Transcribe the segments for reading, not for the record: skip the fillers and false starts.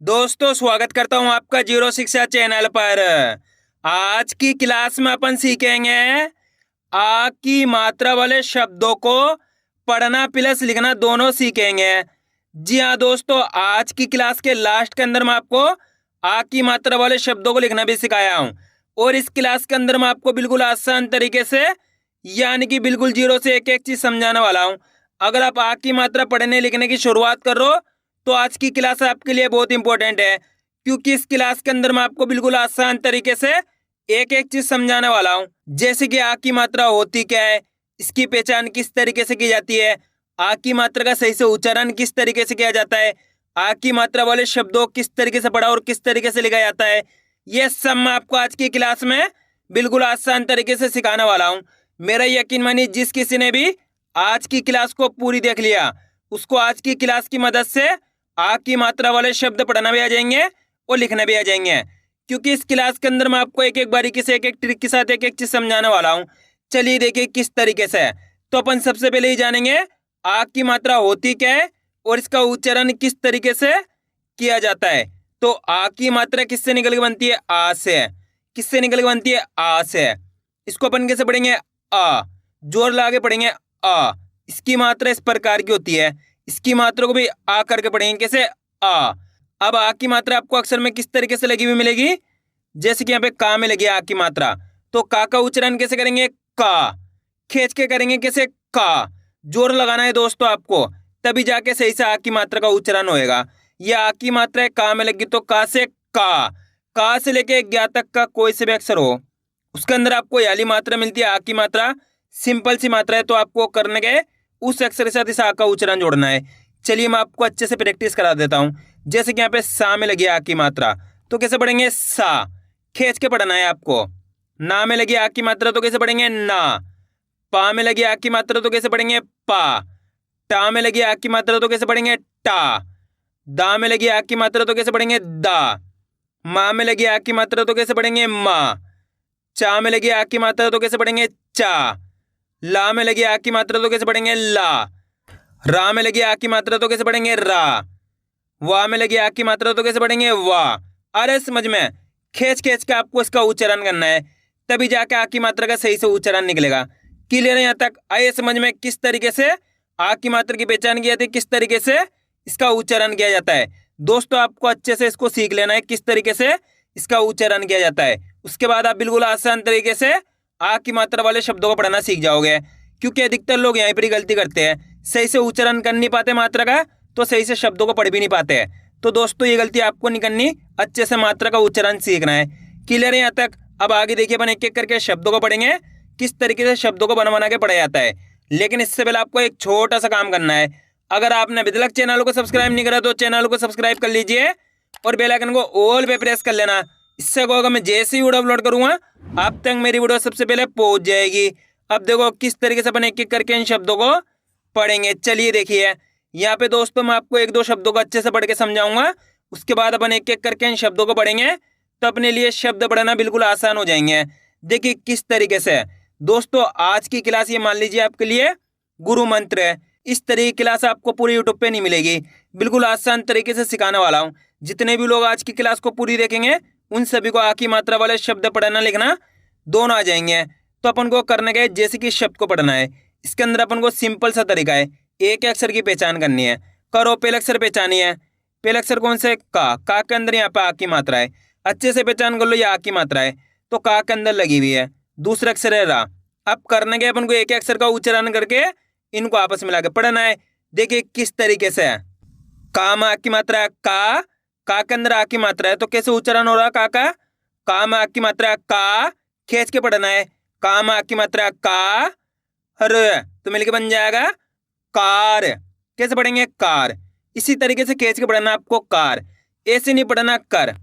दोस्तों स्वागत करता हूं आपका जीरो शिक्षा चैनल पर। आज की क्लास में अपन सीखेंगे आ की मात्रा वाले शब्दों को पढ़ना प्लस लिखना दोनों सीखेंगे। जी हाँ दोस्तों, आज की क्लास के लास्ट के अंदर मैं आपको आ की मात्रा वाले शब्दों को लिखना भी सिखाया हूं और इस क्लास के अंदर मैं आपको बिल्कुल आसान तरीके से यानी कि बिल्कुल जीरो से एक एक चीज समझाने वाला हूं। अगर आप आ की मात्रा पढ़ने लिखने की शुरुआत कर रहे हो तो आज की क्लास आपके लिए बहुत इंपॉर्टेंट है, क्योंकि इस क्लास के अंदर मैं आपको बिल्कुल आसान तरीके से एक एक चीज समझाने वाला हूं। जैसे कि आ की मात्रा होती क्या है, इसकी पहचान किस तरीके से की जाती है, आ की मात्रा का सही से उच्चारण किस तरीके से किया जाता है, आ की मात्रा वाले शब्दों किस तरीके से पढ़ा और किस तरीके से लिखा जाता है, यह सब मैं आपको आज की क्लास में बिल्कुल आसान तरीके से सिखाने वाला हूं। मेरा यकीन मानिए, जिस किसी ने भी आज की क्लास को पूरी देख लिया उसको आज की क्लास की मदद से आ की मात्रा वाले शब्द पढ़ना भी आ जाएंगे और लिखना भी आ जाएंगे, क्योंकि इस क्लास के अंदर मैं आपको एक एक बारीकी से एक एक ट्रिक के साथ एक एक चीज समझाने वाला हूं। चलिए देखिए किस तरीके से। तो अपन सबसे पहले ही जानेंगे आ की मात्रा होती क्या है और इसका उच्चारण किस तरीके से किया जाता है। तो आ की मात्रा किससे निकल के बनती है? आ से। किससे निकल के बनती है? आ से। इसको अपन कैसे पढ़ेंगे? आ। जोर लगा के पढ़ेंगे आ। इसकी मात्रा इस प्रकार की होती है, इसकी मात्रा को भी आ करके पढ़ेंगे। कैसे? आ। अब आ की मात्रा आपको अक्षर में किस तरीके से लगी हुई मिलेगी? जैसे कि यहाँ पे का में लगी है आ की मात्रा, तो का उच्चारण कैसे करेंगे? का। खींच के करेंगे कैसे? का। जोर लगाना है दोस्तों आपको, तभी जाके सही से आ की मात्रा का उच्चारण होएगा। ये आ की मात्रा है का में लगी, तो का से का से लेके ज्ञा तक का कोई से भी अक्षर हो उसके अंदर आपको याली मात्रा मिलती है आ की मात्रा। सिंपल सी मात्रा है, तो आपको करने के उस अक्षर के साथ इस आ का उच्चारण जोड़ना है। चलिए मैं आपको अच्छे से प्रैक्टिस करा देता हूं। जैसे कि यहाँ पे सा में लगी आ की मात्रा, तो कैसे पढ़ेंगे? सा। खींच के पढ़ना है आपको। ना में लगी आ की मात्रा, तो कैसे पढ़ेंगे? ना। पा में लगी आ की मात्रा, तो कैसे पढ़ेंगे? पा। टा में लगी आ की मात्रा, तो कैसे पढ़ेंगे? टा। दा में लगी आ की मात्रा, तो कैसे पढ़ेंगे? दा। माँ में लगी आ की मात्रा, तो कैसे पढ़ेंगे? माँ। चा में लगी आ की मात्रा, तो कैसे पढ़ेंगे? चा। ला में लगी आ की मात्रा, तो कैसे पढ़ेंगे? ला। रा में लगी आ की मात्रा, तो कैसे पढ़ेंगे? रा। वा में लगी आ की मात्रा, तो कैसे पढ़ेंगे? वा। अरे समझ में, खींच खींच के आपको इसका उच्चारण करना है, तभी जाके आ की मात्रा का सही से उच्चारण निकलेगा। क्लियर है यहाँ तक? आइए समझ में किस तरीके से आ की मात्रा की पहचान की जाती है, किस तरीके से इसका उच्चारण किया जाता है। दोस्तों आपको अच्छे से इसको सीख लेना है किस तरीके से इसका उच्चारण किया जाता है। उसके बाद आप बिल्कुल आसान तरीके से आ की मात्रा वाले शब्दों को पढ़ना सीख जाओगे, क्योंकि अधिकतर लोग यहीं पर ही गलती करते हैं, सही से उच्चारण कर नहीं पाते मात्रा का, तो सही से शब्दों को पढ़ भी नहीं पाते हैं। तो दोस्तों ये गलती आपको नहीं करनी, अच्छे से मात्रा का उच्चारण सीखना है। क्लियर है यहाँ तक? अब आगे देखिए, अपन एक एक करके शब्दों को पढ़ेंगे, किस तरीके से शब्दों को बना बना के पढ़ा जाता है। लेकिन इससे पहले आपको एक छोटा सा काम करना है। अगर आपने अभी तक चैनल को सब्सक्राइब नहीं करा तो चैनल को सब्सक्राइब कर लीजिए और बेल आइकन को ऑल पे प्रेस कर लेना। इससे क्या होगा, मैं जैसे ही वीडियो अपलोड करूंगा आप तक मेरी वीडियो सबसे पहले पहुंच जाएगी। अब देखो किस तरीके से अपन एक एक करके इन शब्दों को पढ़ेंगे। चलिए देखिए, यहाँ पे दोस्तों मैं आपको एक दो शब्दों को अच्छे से पढ़ के समझाऊंगा, उसके बाद अपन एक एक करके इन शब्दों को पढ़ेंगे, तो अपने लिए शब्द पढ़ना बिल्कुल आसान हो जाएंगे। देखिए किस तरीके से। दोस्तों आज की क्लास ये मान लीजिए आपके लिए गुरु मंत्र है। इस तरह की क्लास आपको पूरी यूट्यूब पे नहीं मिलेगी, बिल्कुल आसान तरीके से सिखाने वाला हूँ। जितने भी लोग आज की क्लास को पूरी देखेंगे उन सभी को आ की मात्रा वाले शब्द पढ़ना लिखना दोनों आ जाएंगे। तो अपन को करने का है, जैसे कि शब्द को पढ़ना है, इसके अंदर अपन को सिंपल सा तरीका है, एक अक्षर की पहचान करनी है। करो, पहले अक्षर पहचानी है। पहले अक्षर कौन से? का के अंदर यहाँ पे आ की मात्रा है, अच्छे से पहचान कर लो, ये आ की मात्रा है, तो का के अंदर लगी हुई है। दूसरा अक्षर है रा। अब करने के अपन को एक अक्षर का उच्चारण करके इनको आपस में मिला के पढ़ना है। देखिए किस तरीके से है। का में आ की मात्रा है, का के अंदर आ की मात्रा है, तो कैसे उच्चारण हो रहा? का में आ की मात्रा है, का। खींच के पढ़ना है। का में आ की मात्रा है, का। हर, तो मिलके बन जाएगा कार। कैसे पढ़ेंगे? कार। इसी तरीके से खींच के पढ़ना आपको, कार। ऐसे नहीं पढ़ना कर।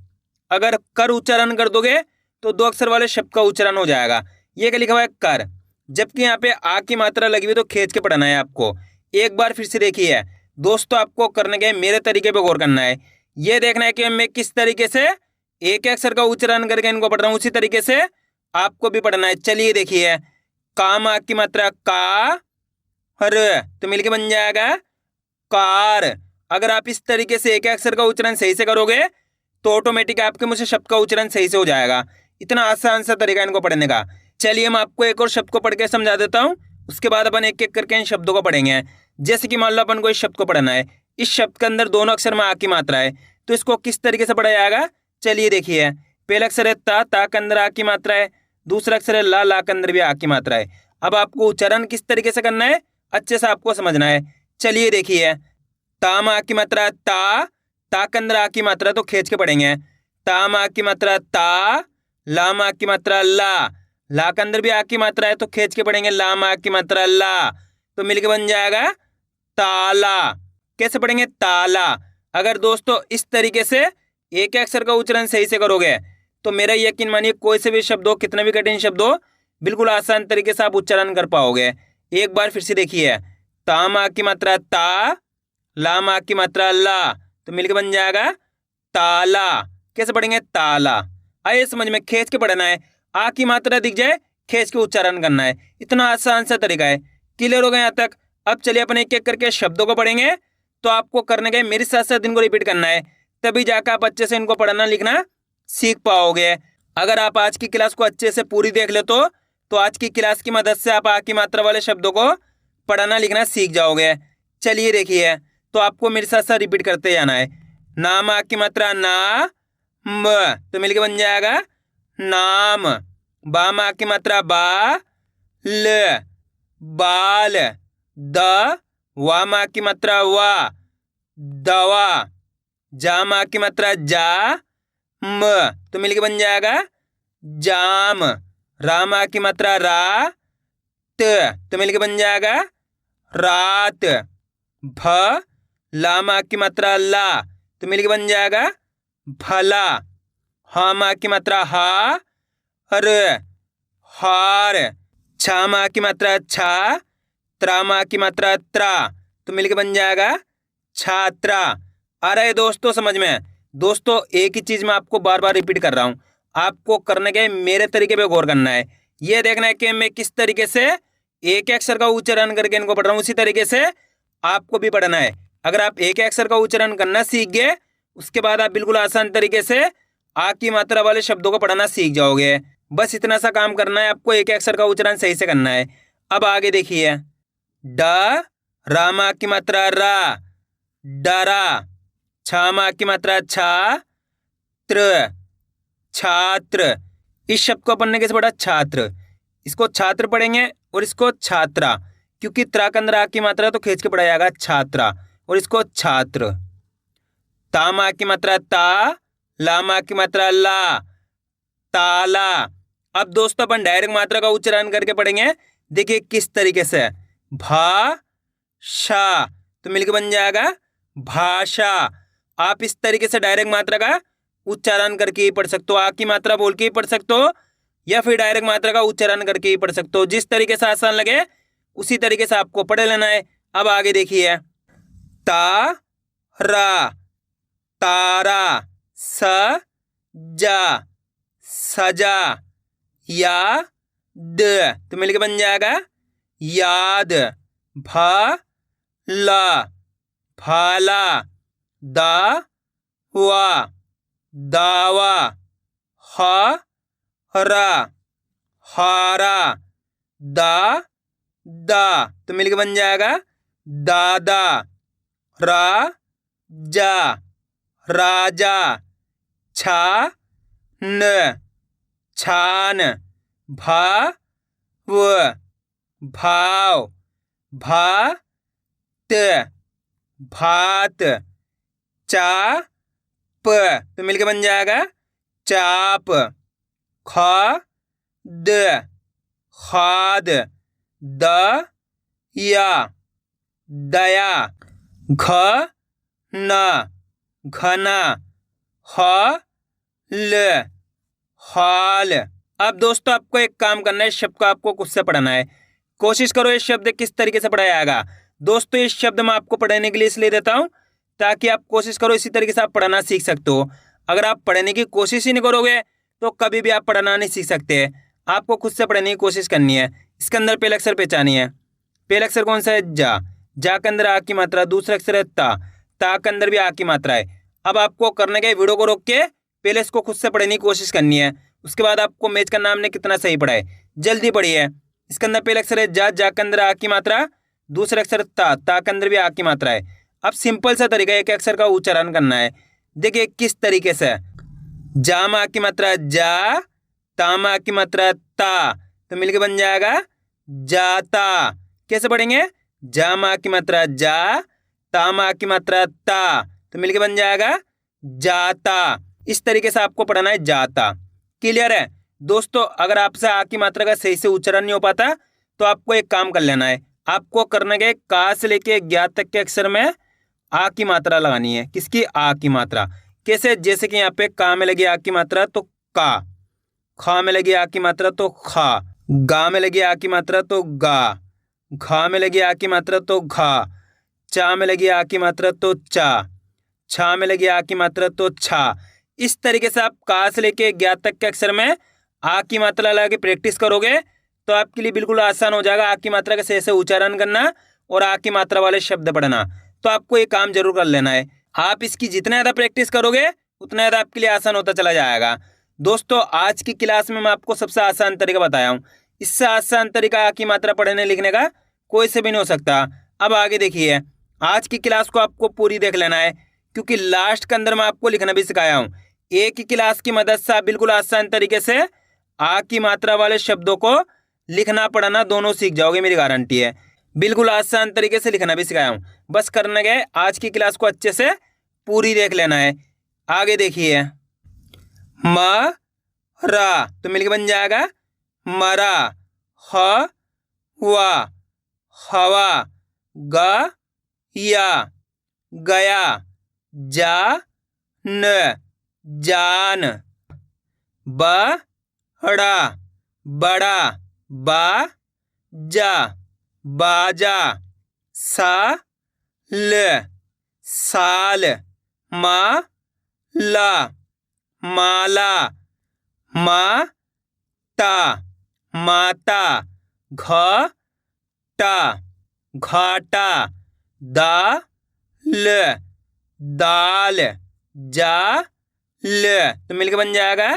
अगर कर उच्चारण कर दोगे तो दो अक्षर वाले शब्द का उच्चारण हो जाएगा। ये क्या लिखा हुआ है? कर। जबकि यहाँ पे आ की मात्रा लगी हुई, तो खींच के पढ़ना है आपको। एक बार फिर से देखिए दोस्तों, आपको करने के मेरे तरीके पे गौर करना है। ये देखना है कि मैं किस तरीके से एक अक्षर का उच्चारण करके इनको पढ़ रहा हूँ, उसी तरीके से आपको भी पढ़ना है। चलिए देखिए, का में आ की मात्रा का। हर, तो मिलके बन जाएगा कार। अगर आप इस तरीके से एक अक्षर का उच्चारण सही से करोगे तो ऑटोमेटिक आपके मुंह से शब्द का उच्चारण सही से हो जाएगा। इतना आसान सा तरीका इनको पढ़ने का। चलिए मैं आपको एक और शब्द को पढ़ के समझा देता हूँ, उसके बाद अपन एक एक करके इन शब्दों को पढ़ेंगे। जैसे कि मान लो अपन को इस शब्द को पढ़ना है, इस शब्द के अंदर दोनों अक्षर में आ की मात्रा है, तो इसको किस तरीके से पढ़ा जाएगा। चलिए देखिए, पहला अक्षर है ता के अंदर आ की मात्रा है, दूसरा अक्षर है ला के अंदर भी आ की मात्रा है। अब आपको उच्चारण किस तरीके से करना है अच्छे से आपको समझना है। चलिए देखिए, ता में आ की मात्रा ता के अंदर आ की मात्रा तो खींच के पढ़ेंगे। ता में आ की मात्रा ता, ला में आ की मात्रा ला के अंदर भी आ की मात्रा है तो खींच के पढ़ेंगे। ला में आ की मात्रा ला, तो मिलके बन जाएगा ताला। कैसे पढ़ेंगे? ताला। अगर दोस्तों इस तरीके से एक अक्षर का उच्चारण सही से करोगे तो मेरा यकीन मानिए कोई से भी शब्द हो, कितना भी कठिन शब्द हो, बिल्कुल आसान तरीके से आप उच्चारण कर पाओगे। एक बार फिर से देखिए, ता में आ की मात्रा ता, ला में आ की मात्रा ला, तो मिलके बन जाएगा ताला। कैसे पढ़ेंगे? ताला। आइए समझ में, खींच के पढ़ना है, आ की मात्रा दिख जाए खींच के उच्चारण करना है। इतना आसान सा तरीका है। क्लियर हो गया यहाँ तक? अब चलिए अपन एक एक करके शब्दों को पढ़ेंगे। तो आपको करने के मेरे साथ साथ इनको रिपीट करना है, तभी जाकर आप अच्छे से इनको पढ़ना लिखना सीख पाओगे। अगर आप आज की क्लास को अच्छे से पूरी देख ले तो आज की क्लास की मदद से आप आ की मात्रा वाले शब्दों को पढ़ना लिखना सीख जाओगे। चलिए देखिए, तो आपको मेरे साथ साथ रिपीट करते जाना है। ना में आ की मात्रा ना म, तो मिलके बन जाएगा नाम। बा में आ की मात्रा बा ल, बाल। द वा में आ की मात्रा वा, दवा। जा में आ की मात्रा जा म, तो मिलके बन जाएगा जाम। रा में आ की मात्रा रा त, तो मिलके बन जाएगा रात। भ ला में आ की मात्रा ला, तो मिलके बन जाएगा भला। हा में आ की मात्रा हा र, हार। छा में आ की मात्रा छा, त्रा में आ की मात्रा त्रा, तो मिलके बन जाएगा छात्रा। आ रहा है दोस्तों समझ में? दोस्तों एक ही चीज मैं आपको बार बार रिपीट कर रहा हूं, आपको करने के मेरे तरीके पे गौर करना है। ये देखना है कि मैं किस तरीके से एक अक्षर का उच्चारण करके इनको पढ़ रहा हूं, उसी तरीके से आपको भी पढ़ना है। अगर आप एक अक्षर का उच्चारण करना सीख गए, उसके बाद आप बिल्कुल आसान तरीके से आ की मात्रा वाले शब्दों को पढ़ना सीख जाओगे। बस इतना सा काम करना है आपको, एक अक्षर का उच्चारण सही से करना है। अब आगे देखिए, ड रा में आ की मात्रा रा, डरा। छा में आ की मात्रा छा त्र, छात्र। इस शब्द को अपन ने कैसे पढ़ा? छात्र। इसको छात्र पढ़ेंगे और इसको छात्रा, क्योंकि त्रा के अंदर आ की मात्रा तो खींच के पढ़ा जाएगा छात्रा, और इसको छात्र। ता में आ की मात्रा ता, ला में आ की मात्रा ला, ताला। अब दोस्तों अपन डायरेक्ट मात्रा का उच्चारण करके पढ़ेंगे। देखिए किस तरीके से, भा शा, तो मिलकर बन जाएगा भाषा। आप इस तरीके से डायरेक्ट मात्रा का उच्चारण करके ही पढ़ सकते हो, आ की मात्रा बोल के ही पढ़ सकते हो, या फिर डायरेक्ट मात्रा का उच्चारण करके ही पढ़ सकते हो। जिस तरीके से आसान लगे उसी तरीके से आपको पढ़ लेना है। अब आगे देखिए, ता रा, तारा। स जा, सजा। या द, तो मिलके बन जाएगा याद। भ ला, भाला। दा वा, दावा। ह रा, हारा। दा दा, तो मिलके बन जाएगा दादा। रा जा, राजा। छा न, छान। भा व, भाव। भा त, भात। चा प, तो मिलके बन जाएगा चाप। ख द, खाद। द या, दया। घ न, घना। ह ल, हाल। अब दोस्तों आपको एक काम करना है, इस शब्द को आपको खुद से पढ़ना है। कोशिश करो इस शब्द किस तरीके से पढ़ा जाएगा। दोस्तों इस शब्द मैं आपको पढ़ने के लिए इसलिए देता हूं ताकि आप कोशिश करो इसी तरीके से आप पढ़ना सीख सकते हो। अगर आप पढ़ने की कोशिश ही नहीं करोगे तो कभी भी आप पढ़ना नहीं सीख सकते। आपको खुद से पढ़ने की कोशिश करनी है। इसके अंदर पहला अक्षर पहचानिए। पहला अक्षर कौन सा है? जा। जा के अंदर आ की मात्रा। दूसरा अक्षर है ता। ता के अंदर भी आ की मात्रा है। अब आपको करने के वीडियो को रोक के पहले इसको खुद से पढ़ने की कोशिश करनी है, उसके बाद आपको मैच का नाम ने कितना सही पढ़ा है जल्दी पढ़िए। इसके अंदर पहले अक्षर है जा के अंदर आ की मात्रा, दूसरा अक्षर ता के अंदर भी आ की मात्रा है। अब सिंपल सा तरीका एक अक्षर का उच्चारण करना है। देखिए किस तरीके से, जा में आ की मात्रा जा, ता में आ की मात्रा ता, तो मिलके बन जाएगा जाता। कैसे पढ़ेंगे, जा में आ की मात्रा जा, ता में आ की मात्रा ता, तो मिलके बन जाएगा जाता। इस तरीके से आपको पढ़ना है जाता। क्लियर है दोस्तों। अगर आपसे आ की मात्रा का सही से उच्चारण नहीं हो पाता तो आपको एक काम कर लेना है, आपको करने के का से लेके ज्ञा तक के अक्षर में आ की मात्रा लगानी है। किसकी, आ की मात्रा। कैसे, जैसे कि यहाँ पे का में लगी आ की मात्रा तो का, खा में लगी आ की मात्रा तो खा, गा में लगी आ की मात्रा तो गा, घा में लगी आ की मात्रा तो घा, चा में लगी आ की मात्रा तो चा, छा में लगी आ की मात्रा तो छा। इस तरीके से आप का से लेके ज्ञा तक के अक्षर में आ की मात्रा लगा के प्रैक्टिस करोगे तो आपके लिए बिल्कुल आसान हो जाएगा आ की मात्रा का सही से उच्चारण करना और आ की मात्रा वाले शब्द पढ़ना। तो आपको ये काम जरूर कर लेना है। आप इसकी जितना ज़्यादा प्रैक्टिस करोगे उतना ज़्यादा आपके लिए आसान होता चला जाएगा। दोस्तों आज की क्लास में मैं आपको सबसे आसान तरीका बताया हूँ, इससे आसान तरीका आ की मात्रा पढ़ने लिखने का कोई से भी नहीं हो सकता। अब आगे देखिए, आज की क्लास को आपको पूरी देख लेना है क्योंकि लास्ट के अंदर मैं आपको लिखना भी सिखाया हूँ। एक ही क्लास की मदद से आप बिल्कुल आसान तरीके से आ की मात्रा वाले शब्दों को लिखना पढ़ना दोनों सीख जाओगे, मेरी गारंटी है। बिल्कुल आसान तरीके से लिखना भी सिखाया हूँ, बस करने गए आज की क्लास को अच्छे से पूरी देख लेना है। आगे देखिए, म रा तो मिलके बन जाएगा मरा, ह वा हवा, ग या गया, जा न जान, बड़ा बड़ा, बा जा बाजा, सा ल साल, मा ला माला, मा ता माता, घ टा घाटा, दा ल दाल, जा ल तो मिलके बन जाएगा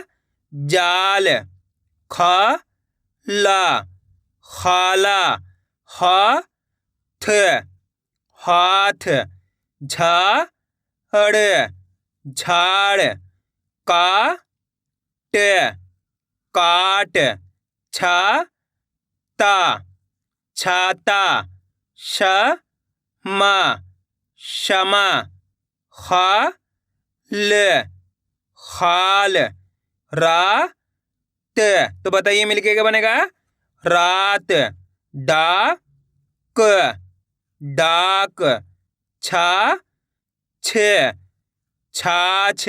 जाल, ख ला खाला, ह थ हाथ, झाड़ झाड़, का ट काट, छा ता छाता, श मा क्षमा, खा ल खाल, रा त तो बताइए मिलके क्या बनेगा रात, डा क डाक, छा छ छाछ,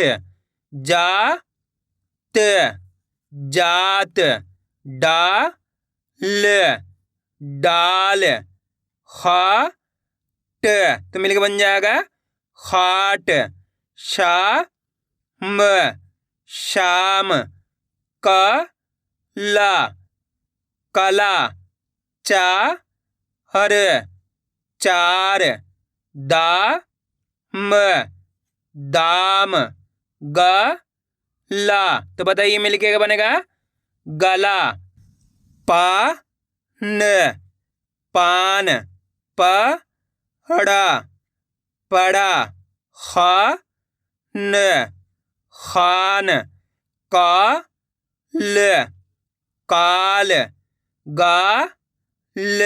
जा त जात, डा ल डाल, खा ट तो मिलके बन जाएगा खाट, शा म शाम, क ला कला, चा हर चार, दा म दाम, ग ला तो बताइए मिलके क्या बनेगा गला, पा न पान, प हड़ा पड़ा, ख न खान, का ल काल, गा ल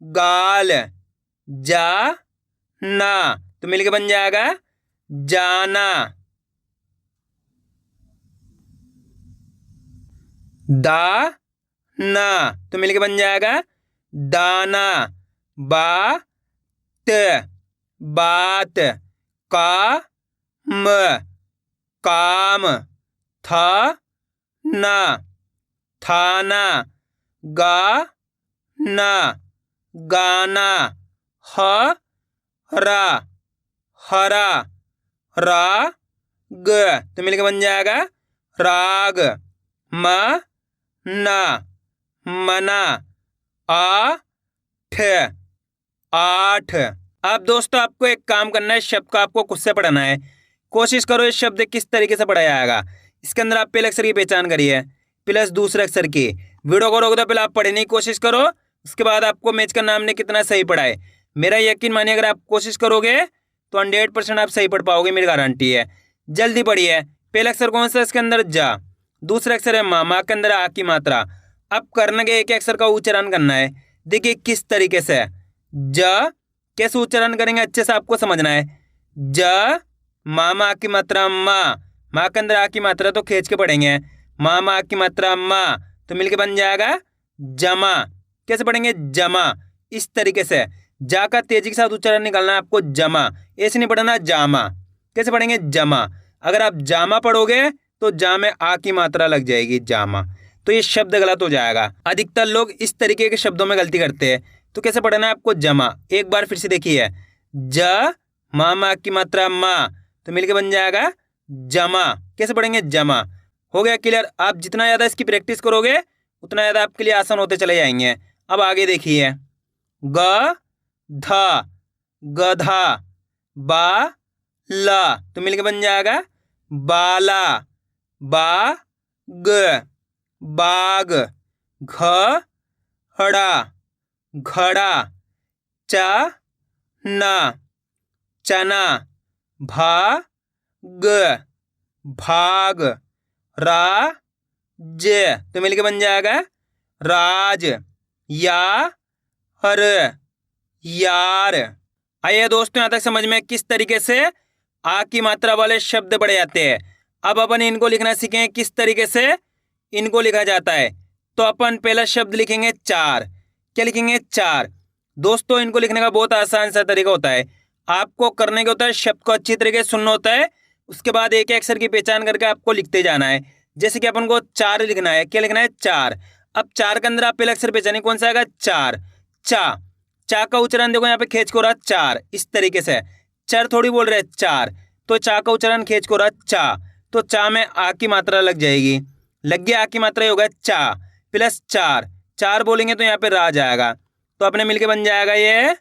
गाल, जा ना तो मिलके बन जाएगा जाना, दा ना तो मिलके बन जाएगा दाना, बा त बात, का म काम, था ना थाना, गा ना गाना, ह रा हरा, रा ग तो मिलके बन जाएगा राग, म ना मना, आ ठ आठ, अब दोस्तों आपको एक काम करना है, शब्द को आपको खुद से पढ़ना है। कोशिश करो इस शब्द किस तरीके से पढ़ा जाएगा। इसके अंदर आप पहले अक्षर की पहचान करिए प्लस दूसरे अक्षर की। वीडियो को रोक दो, पहले आप पढ़ने की कोशिश करो, उसके बाद आपको मैच करना हमने कितना सही पढ़ा है। मेरा यकीन मानिए अगर आप कोशिश करोगे तो 100% आप सही पढ़ पाओगे, मेरी गारंटी है। जल्दी पढ़िए। पहला अक्षर कौन सा है इसके अंदर? जा। दूसरा अक्षर है मा, मा के अंदर आ की मात्रा। अब करने के एक अक्षर का उच्चारण करना है। देखिए किस तरीके से ज कैसे उच्चारण करेंगे अच्छे से आपको समझना है। ज मा, मा की मात्रा मा, मा के अंदर आ की मात्रा तो खींच के पढ़ेंगे। मा, मा की मात्रा मा, तो मिलके बन जाएगा जमा। कैसे पढ़ेंगे? जमा। इस तरीके से जा का तेजी के साथ उच्चारण निकालना है आपको, जमा। ऐसे नहीं पढ़ना जामा। कैसे पढ़ेंगे? जमा। अगर आप जामा पढ़ोगे तो जा में आ की मात्रा लग जाएगी, जामा, तो ये शब्द गलत हो जाएगा। अधिकतर लोग इस तरीके के शब्दों में गलती करते हैं। तो कैसे पढ़ना है आपको? जमा। एक बार फिर से देखिए, ज मा, मा की मात्रा मा, तो मिलके बन जाएगा जमा। कैसे पढ़ेंगे? जमा। हो गया क्लियर। आप जितना ज़्यादा इसकी प्रैक्टिस करोगे उतना ज़्यादा आपके लिए आसान होते चले जाएंगे। अब आगे देखिए, ग धा, गधा, बा ला, तो मिलके बन जाएगा बाला, बा ग, बाग, घ हड़ा, घड़ा, चा ना, चना, भा ग, भाग, रा ज, तो मिलके बन जाएगा राज, या हर, यार। आइए दोस्तों यहाँ तक समझ में किस तरीके से आ की मात्रा वाले शब्द पढ़े जाते हैं। अब अपन इनको लिखना सीखें किस तरीके से इनको लिखा जाता है। तो अपन पहला शब्द लिखेंगे चार। क्या लिखेंगे? चार। दोस्तों इनको लिखने का बहुत आसान सा तरीका होता है। आपको करने का होता है शब्द को अच्छी तरीके से सुनना होता है, उसके बाद एक अक्षर की पहचान करके आपको लिखते जाना है। जैसे कि अपन को चार लिखना है। क्या लिखना है? चार। अब चार के अंदर आप पहला अक्षर पहचाने कौन सा आएगा? चार। चा, चा का उच्चारण देखो यहाँ पे खींच को रहा चार, इस तरीके से। चर थोड़ी बोल रहे चार, तो चा का उच्चारण खींच को रहा चा, तो चा में आ की मात्रा लग जाएगी। लग गया, आ की मात्रा होगा चा प्लस चार। चार बोलेंगे तो यहाँ पे रा जाएगा, तो अपने मिलके बन जाएगा ये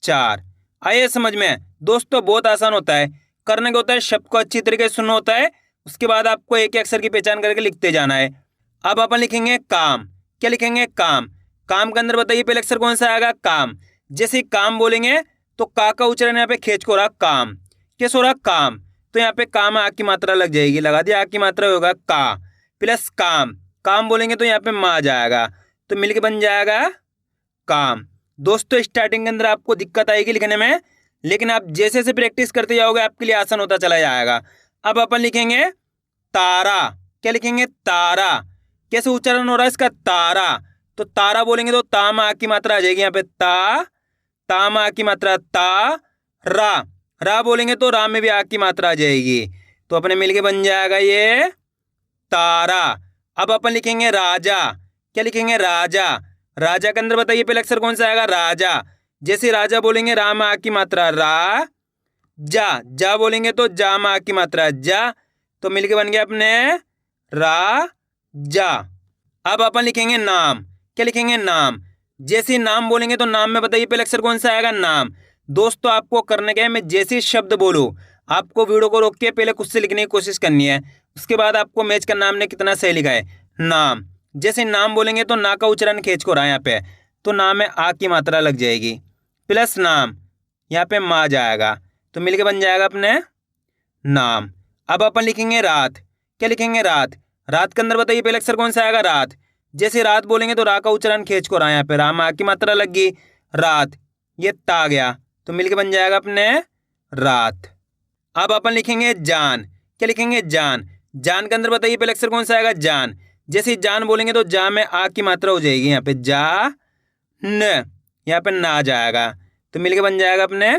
चार। आइए समझ में दोस्तों, बहुत आसान होता है। करने का होता है शब्द को अच्छी तरीके से सुनना होता है, उसके बाद आपको एक अक्षर की पहचान करके लिखते जाना है। अब अपन लिखेंगे काम। क्या लिखेंगे? काम। काम के अंदर बताइए पहले अक्षर कौन सा आएगा? काम। जैसे काम बोलेंगे तो का उच्चारण यहाँ पे खींच को रहा काम। कैसे हो रहा? काम, तो यहाँ पे काम आ की मात्रा लग जाएगी। लगा दिया, आ की मात्रा होगा का प्लस काम। काम बोलेंगे तो यहाँ पे मा जाएगा, तो मिलके बन जाएगा काम। दोस्तों स्टार्टिंग के अंदर आपको दिक्कत आएगी लिखने में, लेकिन आप जैसे जैसे प्रैक्टिस करते जाओगे आपके लिए आसान होता चला जाएगा। अब अपन लिखेंगे तारा। क्या लिखेंगे? तारा। कैसे उच्चारण हो रहा है इसका? तारा। तो तारा बोलेंगे तो ता मा की मात्रा आ जाएगी यहाँ पे, ता मा की मात्रा ता। रा, रा बोलेंगे तो रा में भी आ की मात्रा आ जाएगी, तो अपने मिलके बन जाएगा ये तारा। अब अपन लिखेंगे राजा। क्या लिखेंगे? राजा। राजा के अंदर बताइए पहले अक्षर कौन सा आएगा? राजा। जैसे राजा बोलेंगे रा में आ की मात्रा रा, जा बोलेंगे तो जा में आ की मात्रा जा, तो मिलके बन गया अपने रा जा। अब अपन लिखेंगे नाम। क्या लिखेंगे? नाम। जैसे नाम बोलेंगे तो नाम में बताइए पहले अक्षर कौन सा आएगा? नाम। दोस्तों आपको करने के मैं जैसे शब्द बोलूं आपको वीडियो को रोक के पहले खुद से लिखने की कोशिश करनी है, उसके बाद आपको मैच का नाम ने कितना सही लिखा है। नाम। जैसे नाम बोलेंगे तो ना का उच्चारण खींच को रहा है यहाँ पे, तो नाम में आ की मात्रा लग जाएगी प्लस नाम, यहाँ पे मा जाएगा, तो मिलके बन जाएगा अपने नाम। अब अपन लिखेंगे रात। क्या लिखेंगे? रात। रात के अंदर बताइए पहले अक्षर कौन सा आएगा? रात। जैसे रात बोलेंगे तो रा का उच्चारण खींच को रहा है यहाँ पे, रा में आ की मात्रा लग गई, रात, ये ता गया, तो मिलके बन जाएगा अपने रात। अब अपन लिखेंगे जान। क्या लिखेंगे? जान। जान के अंदर बताइए पहले अक्षर कौन सा आएगा? जान। जैसे जान बोलेंगे तो जा में आ की मात्रा हो जाएगी यहाँ पे, जा न, यहाँ पे ना जाएगा, तो मिलके बन जाएगा अपने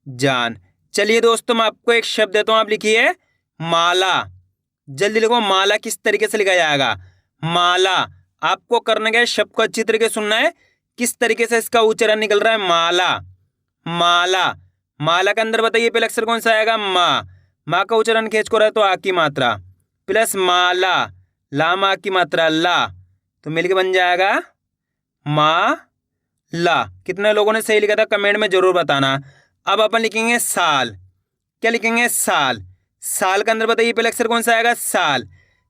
जान। चलिए दोस्तों मैं आपको एक शब्द देता हूँ, आप लिखिए माला। जल्दी लिखो, माला किस तरीके से लिखा जाएगा? माला। आपको करने का शब्द को अच्छी तरीके से सुनना है, किस तरीके से इसका उच्चारण निकल रहा है। माला, माला। माला के अंदर बताइए पहले अक्षर कौन सा आएगा? माँ का उच्चारण खींच को रहा है तो आ की मात्रा प्लस माला, ला मा की मात्रा ला, तो मिलके बन जाएगा मा ला। कितने लोगों ने सही लिखा था कमेंट में जरूर बताना। अब अपन लिखेंगे साल। क्या लिखेंगे? साल। साल के अंदर बताइए पहले अक्षर कौन सा आएगा? साल।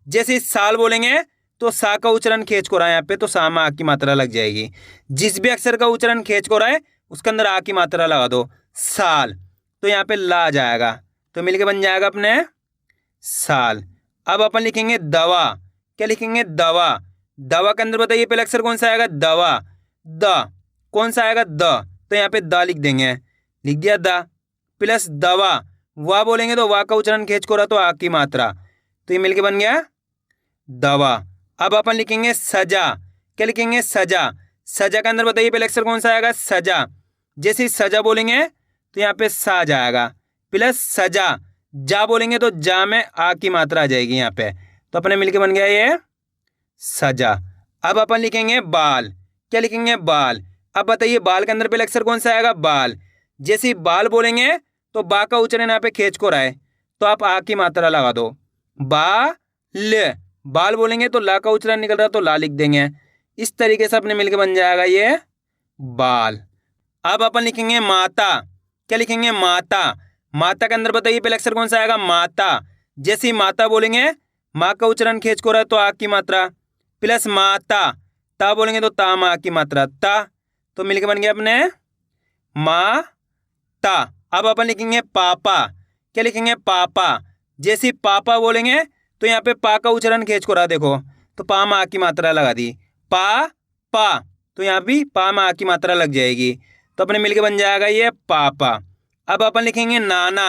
जैसे ही साल बोलेंगे तो सा का उच्चारण खींच को रहा है यहाँ पे, तो सा में आ की मात्रा लग जाएगी। जिस भी अक्षर का उच्चारण खींच को रहा है उसके अंदर आ की मात्रा लगा दो। साल, तो यहाँ पे ला जाएगा, तो मिलके बन जाएगा अपने साल। अब अपन लिखेंगे दवा। क्या लिखेंगे? दवा। दवा के अंदर बताइए पहले अक्षर कौन सा आएगा? दवा। द। कौन सा आएगा? द, तो यहाँ पे द लिख देंगे। लिख दिया द प्लस दवा। वाह बोलेंगे तो वाह का उच्चारण खींच को रहा तो आ की मात्रा, तो ये मिलके बन गया दवा। अब अपन लिखेंगे सजा। क्या लिखेंगे? सजा। सजा के अंदर बताइए पहले अक्षर कौन सा आएगा? सजा। जैसे ही सजा बोलेंगे तो यहाँ पे सा जाएगा प्लस सजा। जा बोलेंगे तो जा में आ की मात्रा आ जाएगी यहाँ पे, तो अपने मिलके बन गया ये सजा। अब अपन लिखेंगे बाल। क्या लिखेंगे? बाल। अब बताइए बाल के अंदर पहले अक्षर कौन सा आएगा? बाल। जैसे ही बाल बोलेंगे तो बा का उच्चारण यहाँ पे खींच को रहा है, तो आप आ की मात्रा लगा दो। बा ल। बाल बोलेंगे तो ला का उच्चारण निकल रहा तो ला लिख देंगे। इस तरीके से अपने मिलके बन जाएगा ये बाल। अब अपन लिखेंगे माता। क्या लिखेंगे? माता। माता के अंदर बताइए पहले अक्षर कौन सा आएगा? माता। जैसे ही माता बोलेंगे माँ का उच्चारण खींच को रहा है तो आ की मात्रा प्लस माता। ता बोलेंगे तो ता में आ की मात्रा ता, तो मिलके बन गया अपने माँ ता। अब अपन लिखेंगे पापा। क्या लिखेंगे? पापा। जैसे ही पापा बोलेंगे तो यहाँ पे पा का उच्चारण खींच को रहा देखो, तो पा में आ की मात्रा लगा दी। पा पा, तो यहाँ भी पा में आ की मात्रा लग जाएगी, तो अपने मिलके बन जाएगा ये पापा। अब अपन लिखेंगे नाना।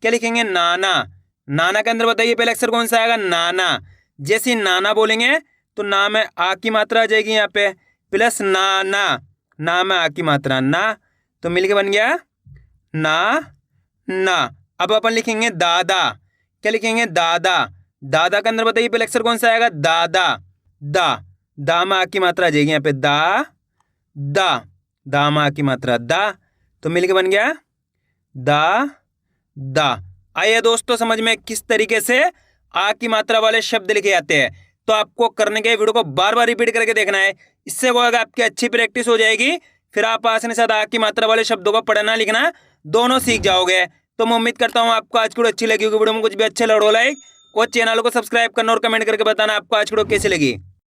क्या लिखेंगे? नाना। नाना के अंदर बताइए पहले अक्षर कौन सा आएगा? नाना। जैसे ही नाना बोलेंगे तो ना में आ की मात्रा आ जाएगी यहाँ पे प्लस नाना। ना में आ की मात्रा ना, तो मिलके बन गया ना ना। अब अपन लिखेंगे दादा। क्या लिखेंगे? दादा। दादा के अंदर बताइए पहले अक्षर कौन सा आएगा? दादा। दा। दा में आ की मात्रा आ जाएगी यहाँ पे दा दा। दा में आ की मात्रा दा, तो मिलके बन गया दा दा। आइए दोस्तों समझ में किस तरीके से आ की मात्रा वाले शब्द लिखे जाते हैं। तो आपको करने के वीडियो को बार बार रिपीट करके देखना है, इससे वो अगर आपकी अच्छी प्रैक्टिस हो जाएगी, फिर आप आसानी से आ की मात्रा वाले शब्दों को पढ़ना लिखना दोनों सीख जाओगे। तो मैं उम्मीद करता हूँ आपको आज की वीडियो अच्छी लगी होगी। वीडियो में कुछ भी अच्छा लड़ो लाइक और चैनल को सब्सक्राइब करना और कमेंट करके बताना आपको आज की वीडियो कैसी लगी।